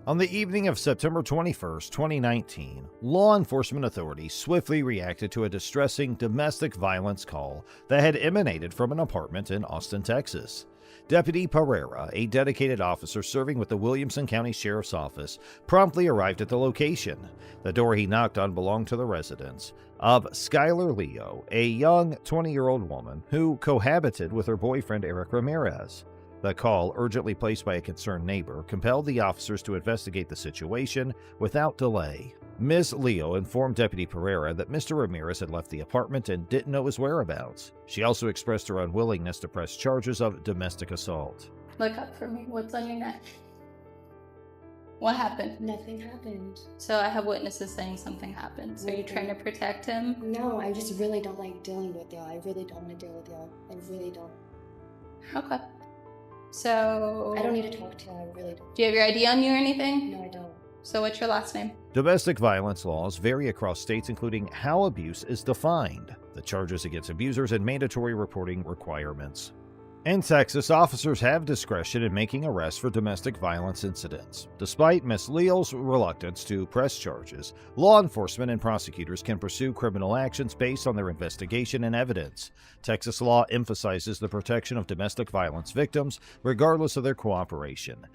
On the evening of September 21st, 2019, law enforcement authorities swiftly reacted to a distressing domestic violence call that had emanated from an apartment in Austin, Texas. Deputy Pereira, a dedicated officer serving with the Williamson County Sheriff's Office, promptly arrived at the location. The door he knocked on belonged to the residence of Skylar Leo, a young 20-year-old woman who cohabited with her boyfriend Eric Ramirez. The call, urgently placed by a concerned neighbor, compelled the officers to investigate the situation without delay. Ms. Leo informed Deputy Pereira that Mr. Ramirez had left the apartment and didn't know his whereabouts. She also expressed her unwillingness to press charges of domestic assault. Look up for me. What's on your neck? What happened? Nothing happened. So I have witnesses saying something happened. So you're trying to protect him? No, I just really don't like dealing with y'all. I really don't want to deal with y'all. I really don't. Okay. So... I don't need to talk to you, I really don't. Do you have your ID on you or anything? No, I don't. So what's your last name? Domestic violence laws vary across states, including how abuse is defined, the charges against abusers, and mandatory reporting requirements. In Texas, officers have discretion in making arrests for domestic violence incidents. Despite Ms. Leo's reluctance to press charges, law enforcement and prosecutors can pursue criminal actions based on their investigation and evidence. Texas law emphasizes the protection of domestic violence victims, regardless of their cooperation.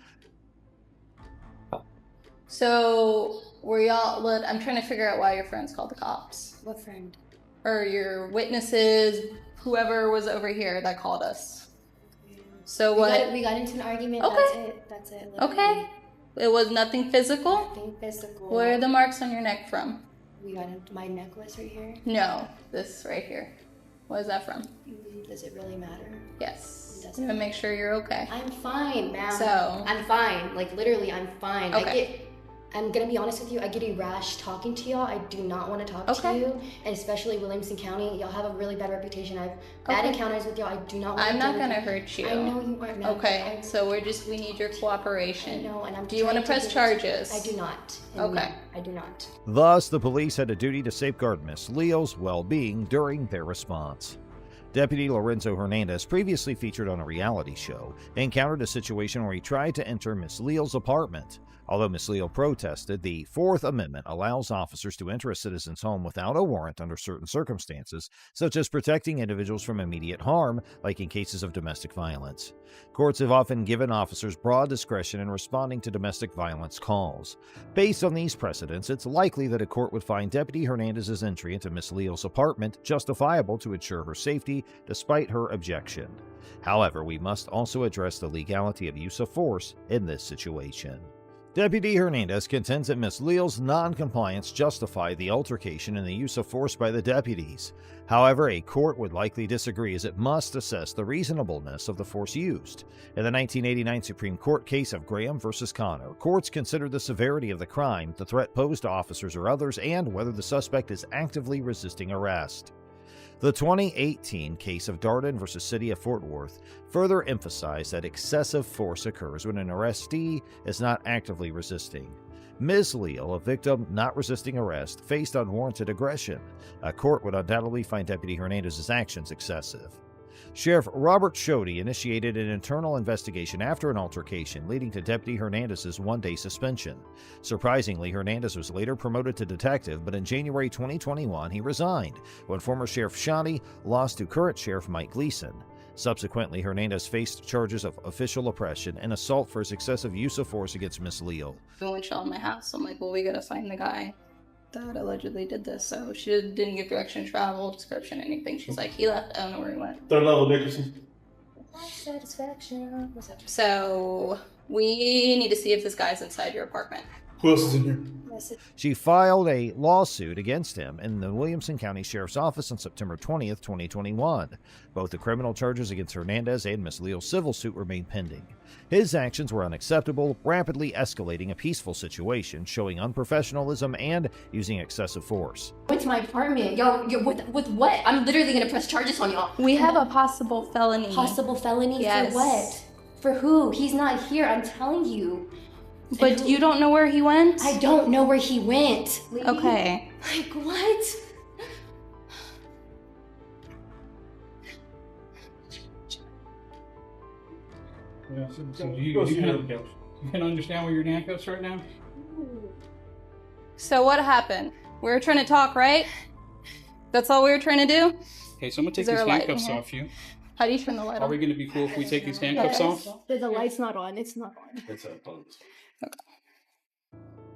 So, were y'all... I'm trying to figure out why your friends called the cops. What friend? Or your witnesses, whoever was over here that called us. So what? We got into an argument. Okay. That's it. Literally. Okay. It was nothing physical? Nothing physical. Where are the marks on your neck from? We got into my necklace right here. No, this right here. What is that from? Does it really matter? Yes. It doesn't. To make sure you're okay. I'm fine, ma'am. So. I'm fine. Like, literally, I'm fine. Okay. I'm gonna be honest with you, I get a rash talking to y'all. I do not want to talk to you, and especially Williamson County. Y'all have a really bad reputation. I've bad encounters with y'all. I do not want to. I'm not gonna hurt you. I know you aren't. Okay, so we need your cooperation. I know, and I'm. Do you want to press charges? I do not. Okay. I do not. Thus, the police had a duty to safeguard Miss Leo's well-being during their response. Deputy Lorenzo Hernandez, previously featured on a reality show, encountered a situation where he tried to enter Miss Leo's apartment. Although Ms. Leo protested, the Fourth Amendment allows officers to enter a citizen's home without a warrant under certain circumstances, such as protecting individuals from immediate harm, like in cases of domestic violence. Courts have often given officers broad discretion in responding to domestic violence calls. Based on these precedents, it's likely that a court would find Deputy Hernandez's entry into Ms. Leo's apartment justifiable to ensure her safety, despite her objection. However, we must also address the legality of use of force in this situation. Deputy Hernandez contends that Ms. Leo's non-compliance justified the altercation and the use of force by the deputies. However, a court would likely disagree, as it must assess the reasonableness of the force used. In the 1989 Supreme Court case of Graham v. Connor, courts considered the severity of the crime, the threat posed to officers or others, and whether the suspect is actively resisting arrest. The 2018 case of Darden v. City of Fort Worth further emphasized that excessive force occurs when an arrestee is not actively resisting. Ms. Leo, a victim not resisting arrest, faced unwarranted aggression. A court would undoubtedly find Deputy Hernandez's actions excessive. Sheriff Robert Shoddy initiated an internal investigation after an altercation, leading to Deputy Hernandez's one-day suspension. Surprisingly, Hernandez was later promoted to detective, but in January 2021, he resigned when former Sheriff Shoddy lost to current Sheriff Mike Gleason. Subsequently, Hernandez faced charges of official oppression and assault for his excessive use of force against Miss Leo. We went to my house. I'm like, well, we gotta find the guy that allegedly did this. So she didn't give direction, travel, description, anything. She's like, he left. I don't know where he went. Third level Dickerson. Satisfaction. What's up? So we need to see if this guy's inside your apartment. Who else is in here? She filed a lawsuit against him in the Williamson County Sheriff's Office on September 20th, 2021. Both the criminal charges against Hernandez and Ms. Leo's civil suit remain pending. His actions were unacceptable, rapidly escalating a peaceful situation, showing unprofessionalism and using excessive force. Went to my apartment. Yo, with what? I'm literally gonna press charges on y'all. We have a possible felony. Possible felony? Yes. For what? For who? He's not here, I'm telling you. But you don't know where he went? I don't know where he went. Okay. Like, what? Yeah, so you can have the couch. You can understand where you're in handcuffs right now? So what happened? We were trying to talk, right? That's all we were trying to do? Okay, so I'm gonna take Is there these a light in handcuffs here? off you. How do you turn the light Are on? we gonna be cool if we take these handcuffs off? The light's not on. It's not on.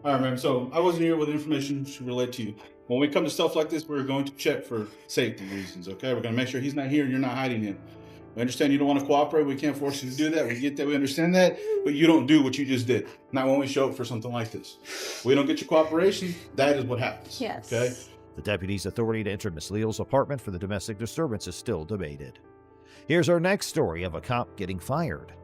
All right, ma'am. So I wasn't here with information she relayed to you. When we come to stuff like this, we're going to check for safety reasons, okay? We're going to make sure he's not here and you're not hiding him. We understand you don't want to cooperate. We can't force you to do that. We get that. We understand that. But you don't do what you just did. Not when we show up for something like this. We don't get your cooperation. That is what happens. Yes. Okay? The deputy's authority to enter Miss Leal's apartment for the domestic disturbance is still debated. Here's our next story of a cop getting fired.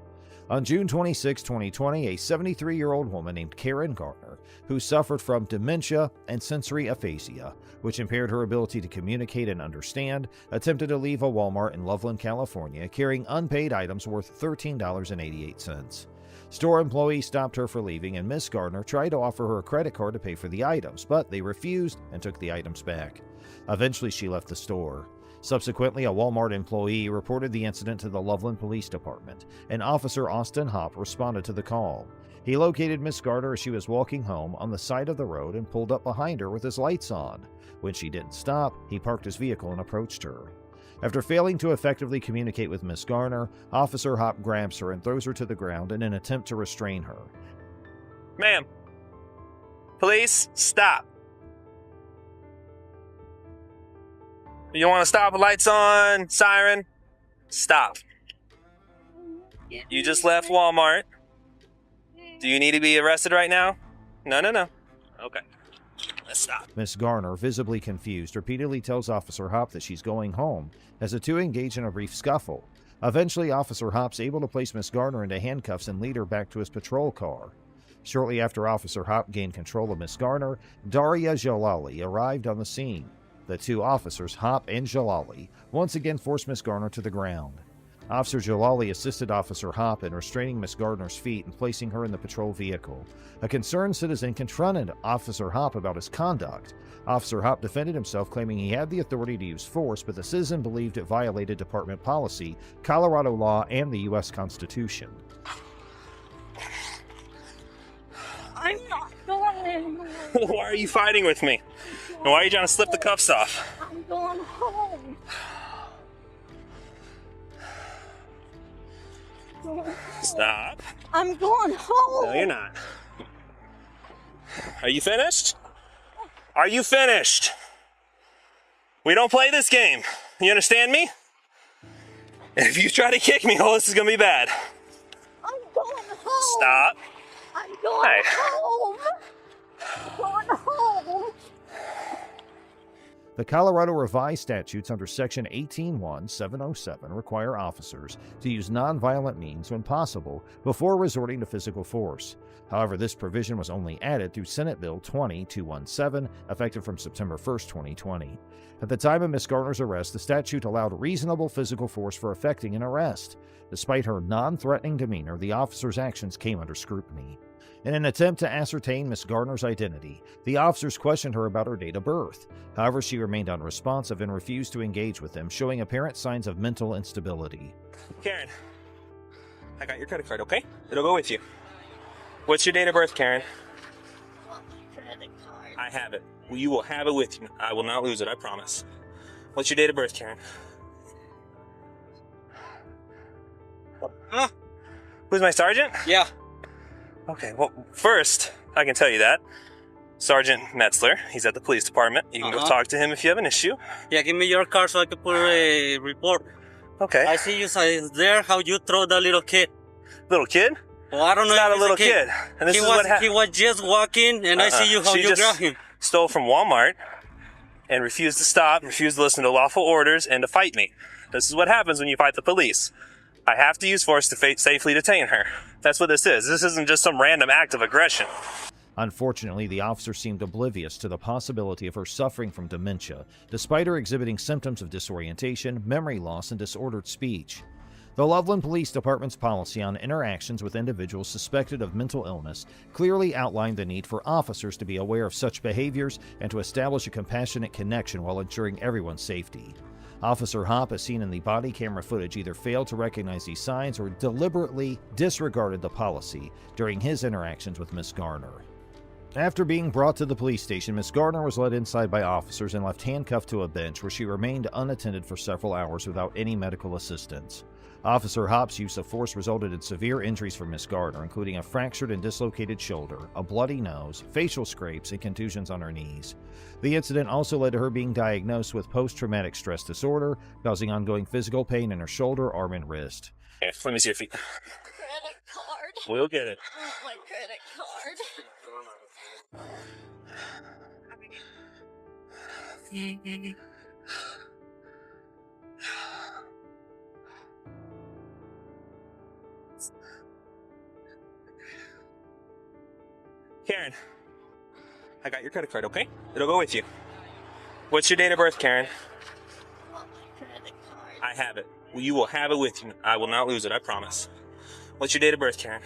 On June 26, 2020, a 73-year-old woman named Karen Gardner, who suffered from dementia and sensory aphasia, which impaired her ability to communicate and understand, attempted to leave a Walmart in Loveland, California, carrying unpaid items worth $13.88. Store employees stopped her for leaving, and Miss Gardner tried to offer her a credit card to pay for the items, but they refused and took the items back. Eventually, she left the store. Subsequently, a Walmart employee reported the incident to the Loveland Police Department, and Officer Austin Hopp responded to the call. He located Miss Gardner as she was walking home on the side of the road and pulled up behind her with his lights on. When she didn't stop, he parked his vehicle and approached her. After failing to effectively communicate with Miss Gardner, Officer Hopp grabs her and throws her to the ground in an attempt to restrain her. Ma'am, police, stop. You want to stop with lights on, siren? Stop. You just left Walmart. Do you need to be arrested right now? No. Okay. Let's stop. Miss Garner, visibly confused, repeatedly tells Officer Hopp that she's going home, as the two engage in a brief scuffle. Eventually, Officer Hopp's able to place Miss Garner into handcuffs and lead her back to his patrol car. Shortly after Officer Hopp gained control of Miss Garner, Daria Jalali arrived on the scene. The two officers, Hopp and Jalali, once again forced Miss Garner to the ground. Officer Jalali assisted Officer Hopp in restraining Miss Gardner's feet and placing her in the patrol vehicle. A concerned citizen confronted Officer Hopp about his conduct. Officer Hopp defended himself, claiming he had the authority to use force, but the citizen believed it violated department policy, Colorado law, and the U.S. Constitution. I'm not going. Why are you fighting with me? And why are you trying to slip the cuffs off? I'm going home. Stop. I'm going home. No, you're not. Are you finished? Are you finished? We don't play this game. You understand me? If you try to kick me, oh, this is gonna be bad. I'm going home. Stop. I'm going Hey. home. I'm going home. The Colorado Revised Statutes under Section 18.1.707 require officers to use nonviolent means when possible before resorting to physical force. However, this provision was only added through Senate Bill 20.217, effective from September 1, 2020. At the time of Miss Gardner's arrest, the statute allowed reasonable physical force for effecting an arrest. Despite her non-threatening demeanor, the officer's actions came under scrutiny. In an attempt to ascertain Miss Gardner's identity, the officers questioned her about her date of birth. However, she remained unresponsive and refused to engage with them, showing apparent signs of mental instability. Karen, I got your credit card, okay? It'll go with you. What's your date of birth, Karen? I have it. Well, you will have it with you. I will not lose it, I promise. What's your date of birth, Karen? Huh? Who's my sergeant? Yeah. Okay, well, first, I can tell you that. Sergeant Metzler, he's at the police department. You can go talk to him if you have an issue. Yeah, give me your card so I can put a report. Okay. I see you there, how you throw the little kid. Little kid? Well, I don't know He's not if a little he's kid. And this he is what happened. He was just walking, and I see you how She you just grab him. stole from Walmart and refused to stop, refused to listen to lawful orders, and to fight me. This is what happens when you fight the police. I have to use force to safely detain her. That's what this is. This isn't just some random act of aggression. Unfortunately, the officer seemed oblivious to the possibility of her suffering from dementia, despite her exhibiting symptoms of disorientation, memory loss, and disordered speech. The Loveland Police Department's policy on interactions with individuals suspected of mental illness clearly outlined the need for officers to be aware of such behaviors and to establish a compassionate connection while ensuring everyone's safety. Officer Hopp, as seen in the body camera footage, either failed to recognize these signs or deliberately disregarded the policy during his interactions with Miss Garner. After being brought to the police station, Miss Garner was led inside by officers and left handcuffed to a bench where she remained unattended for several hours without any medical assistance. Officer Hopp's use of force resulted in severe injuries for Miss Garner, including a fractured and dislocated shoulder, a bloody nose, facial scrapes, and contusions on her knees. The incident also led to her being diagnosed with post-traumatic stress disorder, causing ongoing physical pain in her shoulder, arm, and wrist. Okay, let me see your feet. Credit card. We'll get it. Oh, my credit card. Karen, I got your credit card, okay? It'll go with you. What's your date of birth, Karen? Oh, my credit card. I have it. You will have it with you. I will not lose it, I promise. What's your date of birth, Karen?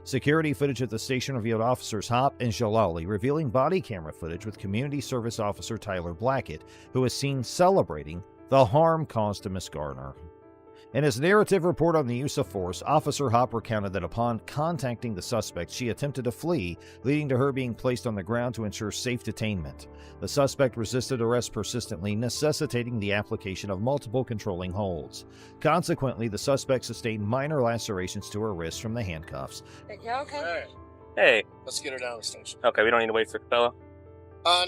Security footage at the station revealed officers Hopp and Jalali revealing body camera footage with community service officer Tyler Blackett, who was seen celebrating the harm caused to Miss Garner. In his narrative report on the use of force, Officer Hopp recounted that upon contacting the suspect, she attempted to flee, leading to her being placed on the ground to ensure safe detainment. The suspect resisted arrest persistently, necessitating the application of multiple controlling holds. Consequently, the suspect sustained minor lacerations to her wrists from the handcuffs. You okay? Hey. Let's get her down to the station. Okay, we don't need to wait for the fellow.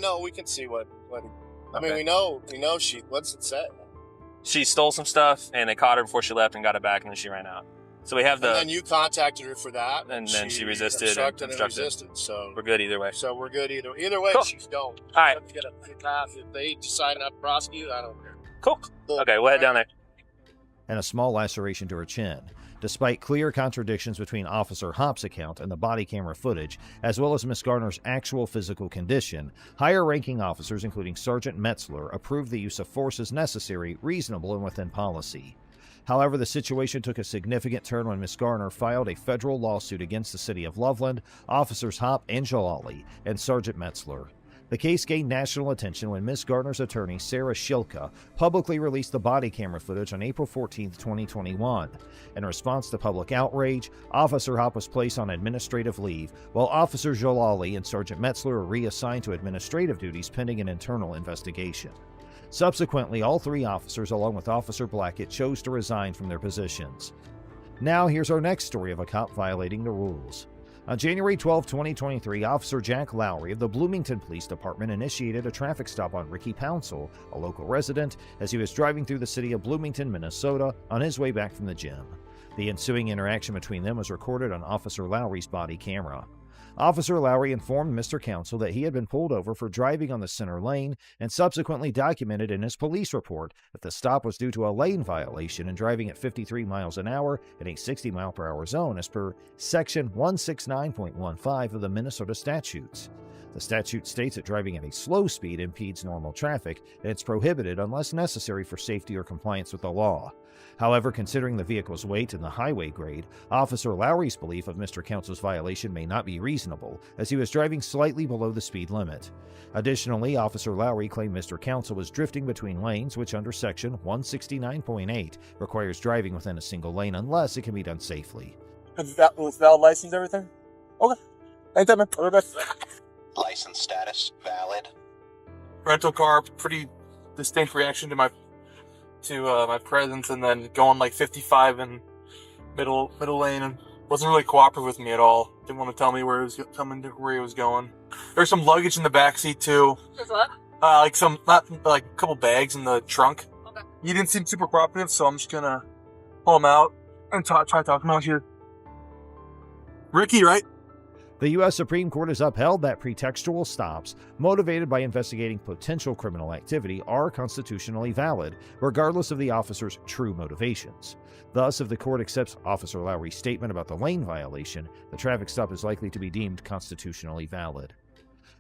No, we can see what I mean, Okay. we know what's it say? She stole some stuff, and they caught her before she left and got it back, and then she ran out. So we have And then you contacted her for that, and then she resisted and obstructed and obstructed. resisted. So we're good either way. we're good either way. Cool. She's going. All right. Let's get a pass. If they decide not to prosecute, I don't care. Cool. Okay, we'll head down there. And a small laceration to her chin. Despite clear contradictions between Officer Hopp's account and the body camera footage, as well as Miss Garner's actual physical condition, higher-ranking officers, including Sergeant Metzler, approved the use of force as necessary, reasonable, and within policy. However, the situation took a significant turn when Miss Garner filed a federal lawsuit against the city of Loveland, Officers Hopp and Jalali, and Sergeant Metzler. The case gained national attention when Miss Garner's attorney, Sarah Shilka, publicly released the body camera footage on April 14, 2021. In response to public outrage, Officer Hopp was placed on administrative leave, while Officer Jalali and Sergeant Metzler were reassigned to administrative duties pending an internal investigation. Subsequently, all three officers, along with Officer Blackett, chose to resign from their positions. Now, here's our next story of a cop violating the rules. On January 12, 2023, Officer Jack Lowry of the Bloomington Police Department initiated a traffic stop on Ricky Pouncil, a local resident, as he was driving through the city of Bloomington, Minnesota, on his way back from the gym. The ensuing interaction between them was recorded on Officer Lowry's body camera. Officer Lowry informed Mr. Council that he had been pulled over for driving on the center lane and subsequently documented in his police report that the stop was due to a lane violation and driving at 53 miles an hour in a 60-mile-per-hour zone as per Section 169.15 of the Minnesota statutes. The statute states that driving at a slow speed impedes normal traffic and it's prohibited unless necessary for safety or compliance with the law. However, considering the vehicle's weight and the highway grade, Officer Lowry's belief of Mr. Council's violation may not be reasonable, as he was driving slightly below the speed limit. Additionally, Officer Lowry claimed Mr. Council was drifting between lanes, which under Section 169.8 requires driving within a single lane unless it can be done safely. Was valid license, everything? Okay. Anytime, man. All right, License status valid. rental car, pretty distinct reaction to my presence, and then going like 55 in middle lane, and wasn't really cooperative with me at all. Didn't want to tell me where he was going. There's some luggage in the back seat too. There's what? A couple bags in the trunk. Okay. He didn't seem super cooperative, so I'm just gonna pull him out and try to talk him out here. Ricky, right? The U.S. Supreme Court has upheld that pretextual stops, motivated by investigating potential criminal activity, are constitutionally valid, regardless of the officer's true motivations. Thus, if the court accepts Officer Lowry's statement about the lane violation, the traffic stop is likely to be deemed constitutionally valid.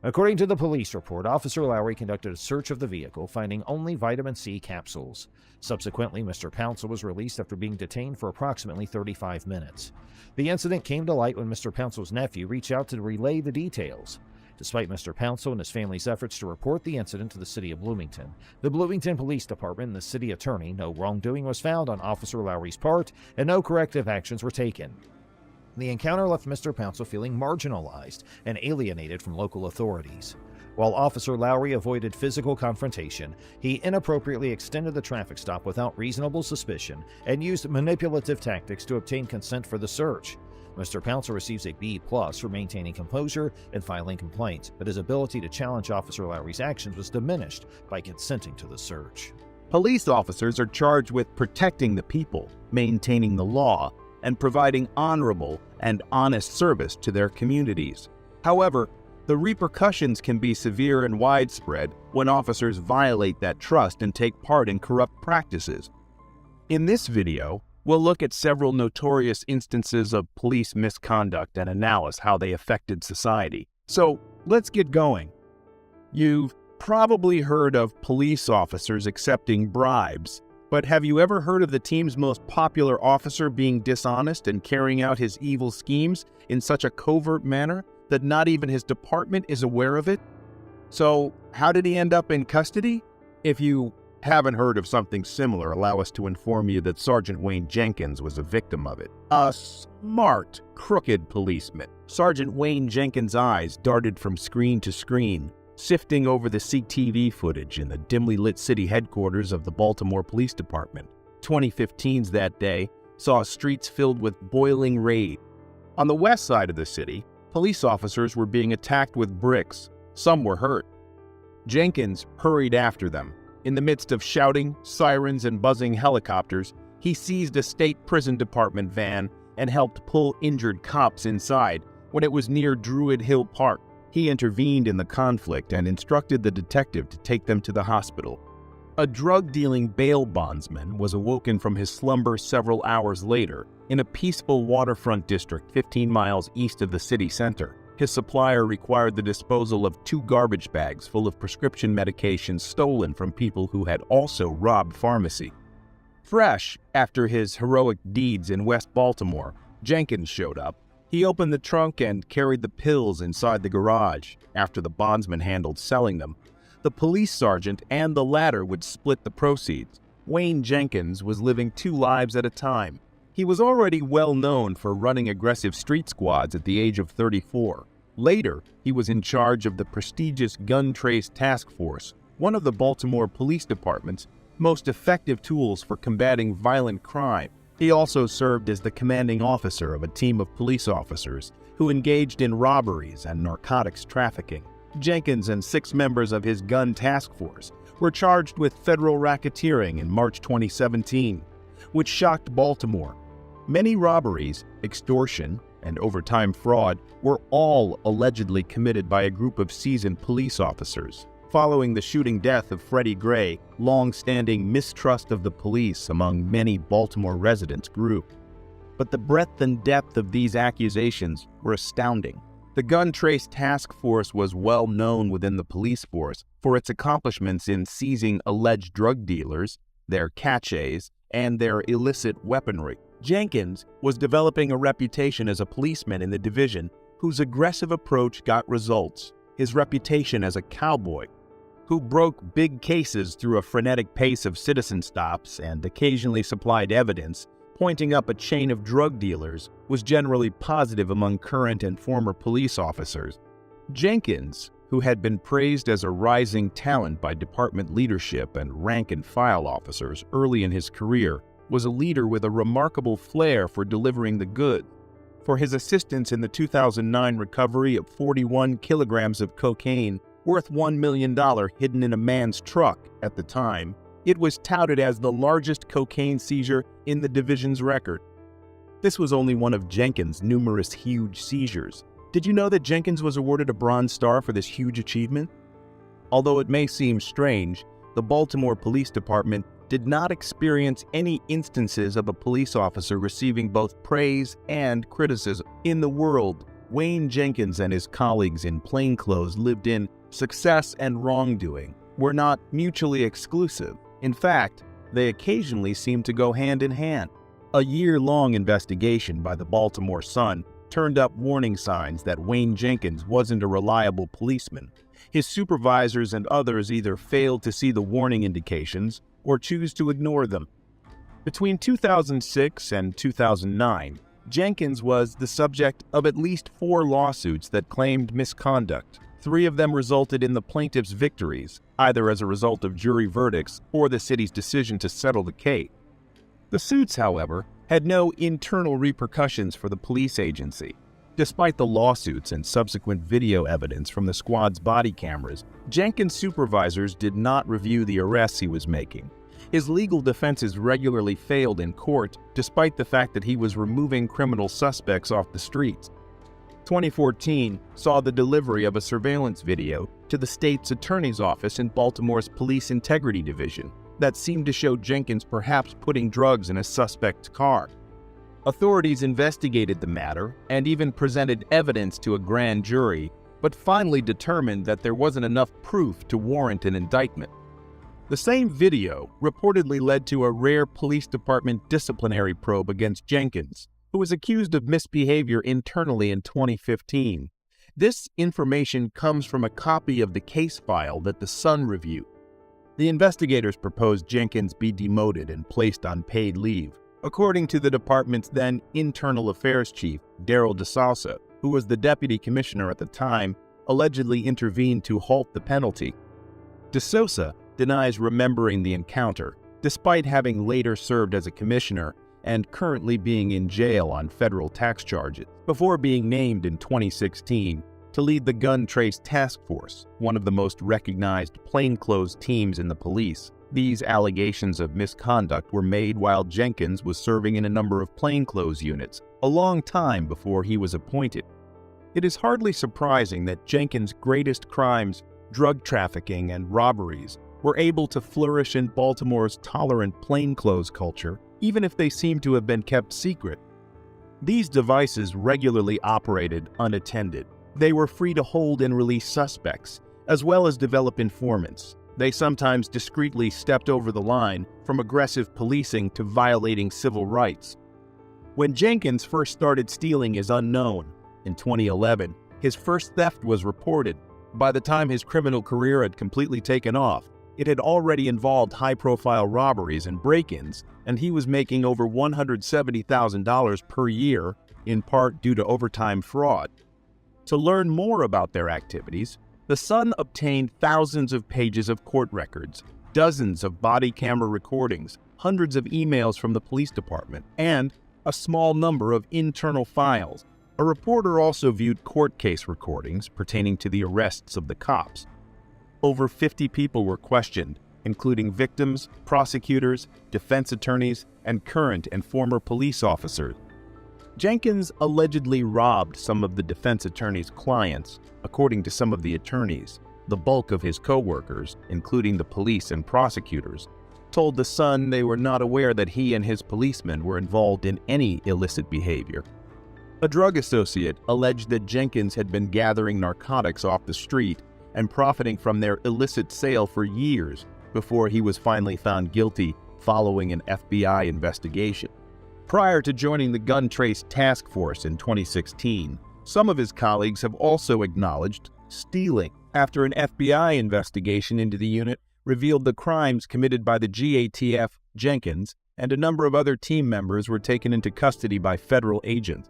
According to the police report, Officer Lowry conducted a search of the vehicle, finding only vitamin C capsules. Subsequently, Mr. Pouncil was released after being detained for approximately 35 minutes. The incident came to light when Mr. Pouncil's nephew reached out to relay the details. Despite Mr. Pouncil and his family's efforts to report the incident to the city of Bloomington, the Bloomington Police Department and the city attorney, no wrongdoing was found on Officer Lowry's part and no corrective actions were taken. The encounter left Mr. Pouncil feeling marginalized and alienated from local authorities. While Officer Lowry avoided physical confrontation, he inappropriately extended the traffic stop without reasonable suspicion and used manipulative tactics to obtain consent for the search. Mr. Pouncil receives a B+ for maintaining composure and filing complaints, but his ability to challenge Officer Lowry's actions was diminished by consenting to the search. Police officers are charged with protecting the people, maintaining the law, and providing honorable and honest service to their communities. However, the repercussions can be severe and widespread when officers violate that trust and take part in corrupt practices. In this video, we'll look at several notorious instances of police misconduct and analyze how they affected society. So, let's get going. You've probably heard of police officers accepting bribes, but have you ever heard of the team's most popular officer being dishonest and carrying out his evil schemes in such a covert manner that not even his department is aware of it? So, how did he end up in custody? If you haven't heard of something similar, allow us to inform you that Sergeant Wayne Jenkins was a victim of it. A smart, crooked policeman. Sergeant Wayne Jenkins' eyes darted from screen to screen, sifting over the CTV footage in the dimly lit city headquarters of the Baltimore Police Department. 2015's that day saw streets filled with boiling rage. On the west side of the city, police officers were being attacked with bricks. Some were hurt. Jenkins hurried after them. In the midst of shouting, sirens, and buzzing helicopters, he seized a state prison department van and helped pull injured cops inside. When it was near Druid Hill Park, he intervened in the conflict and instructed the detective to take them to the hospital. A drug-dealing bail bondsman was awoken from his slumber several hours later in a peaceful waterfront district 15 miles east of the city center. His supplier required the disposal of 2 garbage bags full of prescription medications stolen from people who had also robbed pharmacy. Fresh after his heroic deeds in West Baltimore, Jenkins showed up. He opened the trunk and carried the pills inside the garage. After the bondsman handled selling them, the police sergeant and the latter would split the proceeds. Wayne Jenkins was living 2 lives at a time. He was already well known for running aggressive street squads at the age of 34. Later, he was in charge of the prestigious Gun Trace Task Force, one of the Baltimore Police Department's most effective tools for combating violent crime. He also served as the commanding officer of a team of police officers who engaged in robberies and narcotics trafficking. Jenkins and 6 members of his gun task force were charged with federal racketeering in March 2017, which shocked Baltimore. Many robberies, extortion, and overtime fraud were all allegedly committed by a group of seasoned police officers. Following the shooting death of Freddie Gray, long-standing mistrust of the police among many Baltimore residents grew. But the breadth and depth of these accusations were astounding. The Gun Trace Task Force was well known within the police force for its accomplishments in seizing alleged drug dealers, their caches, and their illicit weaponry. Jenkins was developing a reputation as a policeman in the division whose aggressive approach got results. His reputation as a cowboy who broke big cases through a frenetic pace of citizen stops and occasionally supplied evidence pointing up a chain of drug dealers was generally positive among current and former police officers. Jenkins, who had been praised as a rising talent by department leadership and rank-and-file officers early in his career, was a leader with a remarkable flair for delivering the goods. For his assistance in the 2009 recovery of 41 kilograms of cocaine worth $1 million hidden in a man's truck at the time, it was touted as the largest cocaine seizure in the division's record. This was only one of Jenkins' numerous huge seizures. Did you know that Jenkins was awarded a Bronze Star for this huge achievement? Although it may seem strange, the Baltimore Police Department did not experience any instances of a police officer receiving both praise and criticism. In the world, Wayne Jenkins and his colleagues in plainclothes lived in success and wrongdoing were not mutually exclusive. In fact, they occasionally seemed to go hand in hand. A year-long investigation by the Baltimore Sun turned up warning signs that Wayne Jenkins wasn't a reliable policeman. His supervisors and others either failed to see the warning indications or choose to ignore them. Between 2006 and 2009, Jenkins was the subject of at least 4 lawsuits that claimed misconduct. 3 of them resulted in the plaintiff's victories, either as a result of jury verdicts or the city's decision to settle the case. The suits, however, had no internal repercussions for the police agency. Despite the lawsuits and subsequent video evidence from the squad's body cameras, Jenkins' supervisors did not review the arrests he was making. His legal defenses regularly failed in court, despite the fact that he was removing criminal suspects off the streets. 2014 saw the delivery of a surveillance video to the state's attorney's office in Baltimore's Police Integrity Division that seemed to show Jenkins perhaps putting drugs in a suspect's car. Authorities investigated the matter and even presented evidence to a grand jury, but finally determined that there wasn't enough proof to warrant an indictment. The same video reportedly led to a rare police department disciplinary probe against Jenkins, who was accused of misbehavior internally in 2015. This information comes from a copy of the case file that the Sun reviewed. The investigators proposed Jenkins be demoted and placed on paid leave, according to the department's then Internal Affairs Chief, Daryl DeSouza, who was the deputy commissioner at the time, allegedly intervened to halt the penalty. DeSouza denies remembering the encounter, despite having later served as a commissioner and currently being in jail on federal tax charges, before being named in 2016 to lead the Gun Trace Task Force, one of the most recognized plainclothes teams in the police. These allegations of misconduct were made while Jenkins was serving in a number of plainclothes units, a long time before he was appointed. It is hardly surprising that Jenkins' greatest crimes, drug trafficking and robberies, were able to flourish in Baltimore's tolerant plainclothes culture, even if they seem to have been kept secret. These devices regularly operated unattended. They were free to hold and release suspects, as well as develop informants. They sometimes discreetly stepped over the line from aggressive policing to violating civil rights. When Jenkins first started stealing is unknown. In 2011, his first theft was reported. By the time his criminal career had completely taken off, it had already involved high-profile robberies and break-ins, and he was making over $170,000 per year, in part due to overtime fraud. To learn more about their activities, the Sun obtained thousands of pages of court records, dozens of body camera recordings, hundreds of emails from the police department, and a small number of internal files. A reporter also viewed court case recordings pertaining to the arrests of the cops. Over 50 people were questioned, including victims, prosecutors, defense attorneys, and current and former police officers. Jenkins allegedly robbed some of the defense attorney's clients. According to some of the attorneys, the bulk of his co-workers, including the police and prosecutors, told the Sun they were not aware that he and his policemen were involved in any illicit behavior. A drug associate alleged that Jenkins had been gathering narcotics off the street and profiting from their illicit sale for years before he was finally found guilty following an FBI investigation. Prior to joining the Gun Trace Task Force in 2016, some of his colleagues have also acknowledged stealing after an FBI investigation into the unit revealed the crimes committed by the GATF, Jenkins, and a number of other team members were taken into custody by federal agents.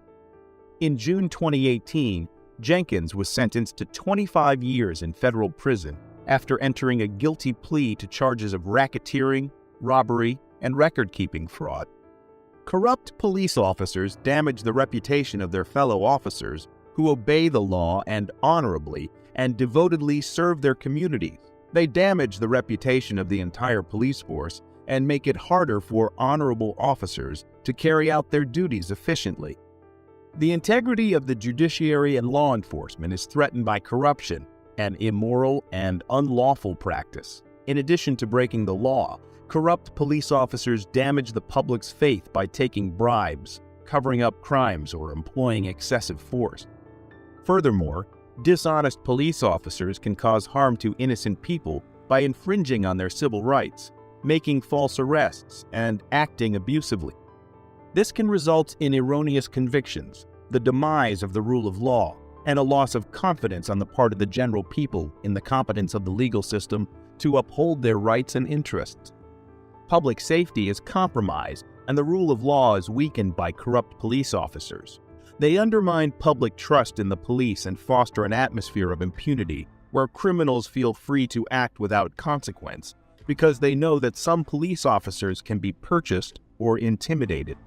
In June 2018, Jenkins was sentenced to 25 years in federal prison after entering a guilty plea to charges of racketeering, robbery, and record-keeping fraud. Corrupt police officers damage the reputation of their fellow officers who obey the law and honorably and devotedly serve their communities. They damage the reputation of the entire police force and make it harder for honorable officers to carry out their duties efficiently. The integrity of the judiciary and law enforcement is threatened by corruption, an immoral and unlawful practice. In addition to breaking the law, corrupt police officers damage the public's faith by taking bribes, covering up crimes, or employing excessive force. Furthermore, dishonest police officers can cause harm to innocent people by infringing on their civil rights, making false arrests, and acting abusively. This can result in erroneous convictions, the demise of the rule of law, and a loss of confidence on the part of the general people in the competence of the legal system to uphold their rights and interests. Public safety is compromised, and the rule of law is weakened by corrupt police officers. They undermine public trust in the police and foster an atmosphere of impunity where criminals feel free to act without consequence because they know that some police officers can be purchased or intimidated.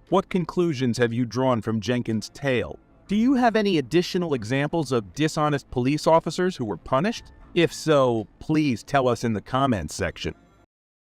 What conclusions have you drawn from Jenkins' tale? Do you have any additional examples of dishonest police officers who were punished? If so, please tell us in the comments section.